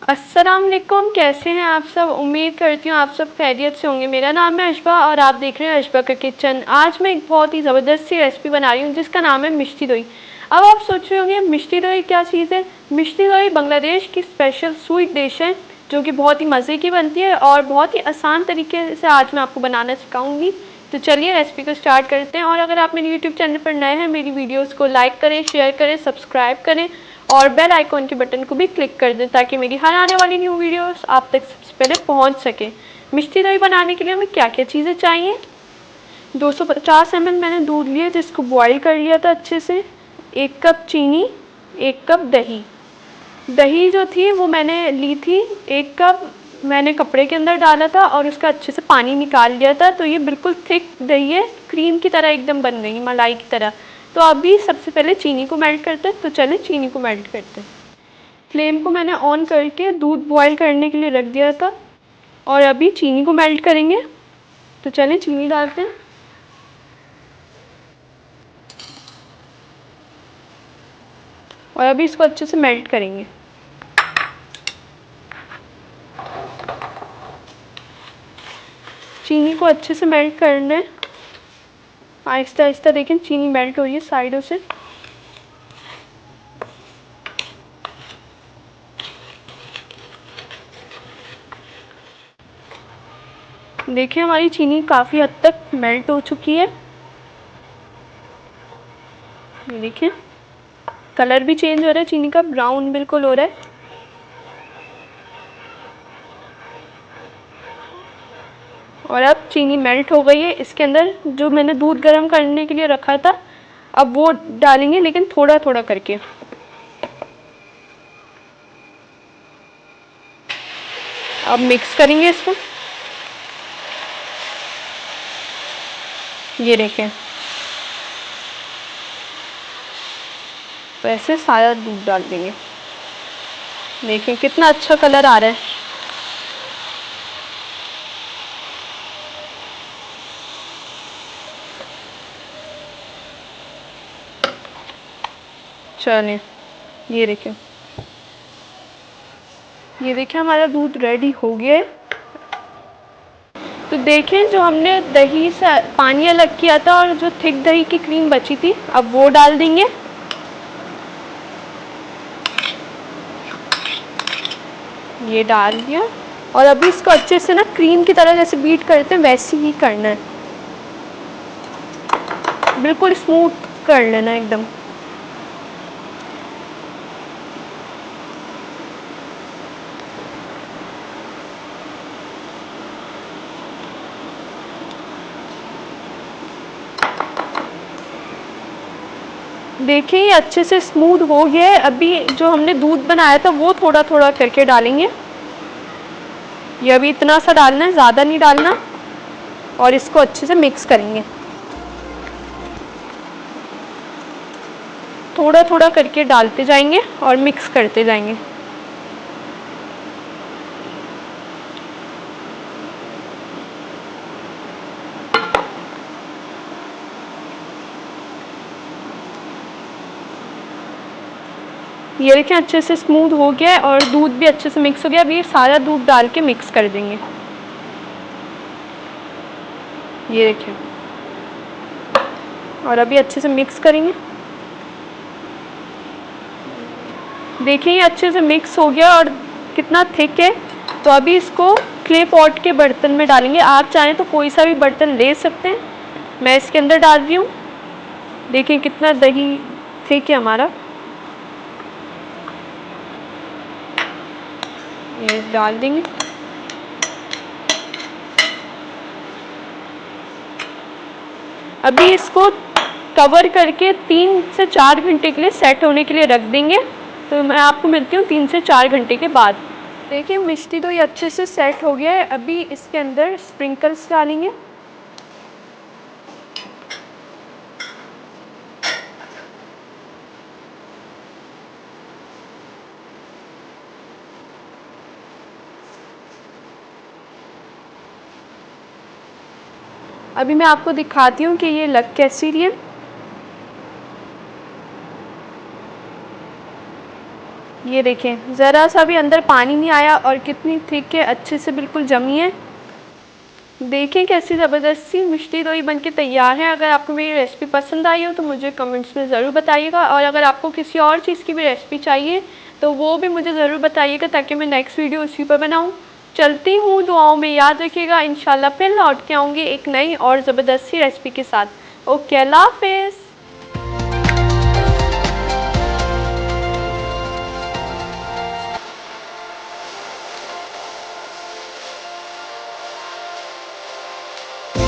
अस्सलाम वालेकुम, कैसे हैं आप सब। उम्मीद करती हूँ आप सब खैरियत से होंगे। मेरा नाम है अशबा और आप देख रहे हैं अशबा का किचन। आज मैं एक बहुत ही ज़बरदस्त सी रेसिपी बना रही हूँ जिसका नाम है मिष्टी दोई। अब आप सोच रहे होंगे मिष्टी दोई क्या चीज़ है। मिष्टी दोई बांग्लादेश की स्पेशल स्वीट डिश है जो कि बहुत ही मज़े की बनती है और बहुत ही आसान तरीके से आज मैं आपको बनाना सिखाऊंगी। तो चलिए रेसिपी को स्टार्ट करते हैं। और अगर आप मेरे यूट्यूब चैनल पर नए हैं, मेरी वीडियोज़ को लाइक करें, शेयर करें, सब्सक्राइब करें और बेल आइकॉन के बटन को भी क्लिक कर दें ताकि मेरी हर आने वाली न्यू वीडियोस आप तक सबसे पहले पहुंच सके। मिष्टी दही बनाने के लिए हमें क्या क्या चीज़ें चाहिए। 250 ml मैंने दूध लिया जिसको बॉईल कर लिया था अच्छे से। 1 कप चीनी, 1 कप दही। दही जो थी वो मैंने ली थी 1 कप, मैंने कपड़े के अंदर डाला था और उसका अच्छे से पानी निकाल लिया था। तो ये बिल्कुल थिक दही है, क्रीम की तरह एकदम बन रही, मलाई की तरह। तो अभी सबसे पहले चीनी को मेल्ट करते हैं। तो चलें चीनी को मेल्ट करते हैं। फ्लेम को मैंने ऑन करके दूध बॉईल करने के लिए रख दिया था और अभी चीनी को मेल्ट करेंगे। तो चलें चीनी डालते हैं और अभी इसको अच्छे से मेल्ट करेंगे। चीनी को अच्छे से मेल्ट करना है, आहिस्ता आहिस्ता। देखें चीनी मेल्ट हो रही है साइडों से। देखिए हमारी चीनी काफ़ी हद तक मेल्ट हो चुकी है। ये देखिए कलर भी चेंज हो रहा है चीनी का, ब्राउन बिल्कुल हो रहा है। और अब चीनी मेल्ट हो गई है। इसके अंदर जो मैंने दूध गर्म करने के लिए रखा था अब वो डालेंगे, लेकिन थोड़ा थोड़ा करके। अब मिक्स करेंगे इसको। ये देखें तो ऐसे सारा दूध डाल देंगे। देखें कितना अच्छा कलर आ रहा है। चलिए ये देखें हमारा दूध रेडी हो गया है। तो देखें जो हमने दही से पानी अलग किया था और जो थिक दही की क्रीम बची थी अब वो डाल देंगे। ये डाल दिया और अभी इसको अच्छे से ना क्रीम की तरह जैसे बीट करते हैं वैसे ही करना है, बिल्कुल स्मूथ कर लेना एकदम। देखिए ये अच्छे से स्मूथ हो गया है। अभी जो हमने दूध बनाया था वो थोड़ा थोड़ा करके डालेंगे। ये अभी इतना सा डालना है, ज़्यादा नहीं डालना। और इसको अच्छे से मिक्स करेंगे, थोड़ा थोड़ा करके डालते जाएंगे और मिक्स करते जाएंगे। ये देखें अच्छे से स्मूथ हो गया है और दूध भी अच्छे से मिक्स हो गया। अभी ये सारा दूध डाल के मिक्स कर देंगे। ये देखें और अभी अच्छे से मिक्स करेंगे। देखिए ये अच्छे से मिक्स हो गया और कितना थिक है। तो अभी इसको क्ले पॉट के बर्तन में डालेंगे। आप चाहें तो कोई सा भी बर्तन ले सकते हैं। मैं इसके अंदर डाल रही हूँ। देखिए कितना दही थिक है हमारा। ये डाल देंगे। अभी इसको कवर करके 3 से 4 घंटे के लिए सेट होने के लिए रख देंगे। तो मैं आपको मिलती हूँ 3 से 4 घंटे के बाद। देखिए मिष्टी तो ये अच्छे से सेट हो गया है। अभी इसके अंदर स्प्रिंकल्स डालेंगे। अभी मैं आपको दिखाती हूँ कि ये लग कैसी रही है। ये देखें ज़रा सा भी अंदर पानी नहीं आया और कितनी थिक है, अच्छे से बिल्कुल जमी है। देखें कैसी ज़बरदस्ती मिष्टी दोई बनके तैयार है। अगर आपको मेरी रेसिपी पसंद आई हो तो मुझे कमेंट्स में ज़रूर बताइएगा, और अगर आपको किसी और चीज़ की भी रेसिपी चाहिए तो वो भी मुझे ज़रूर बताइएगा ताकि मैं नेक्स्ट वीडियो उसी पर बनाऊँ। चलती हूँ, दुआओं में याद रखिएगा। इंशाल्लाह फिर लौट के आऊँगी एक नई और ज़बरदस्ती रेसिपी के साथ। ओके, अल्लाह हाफ़िज़।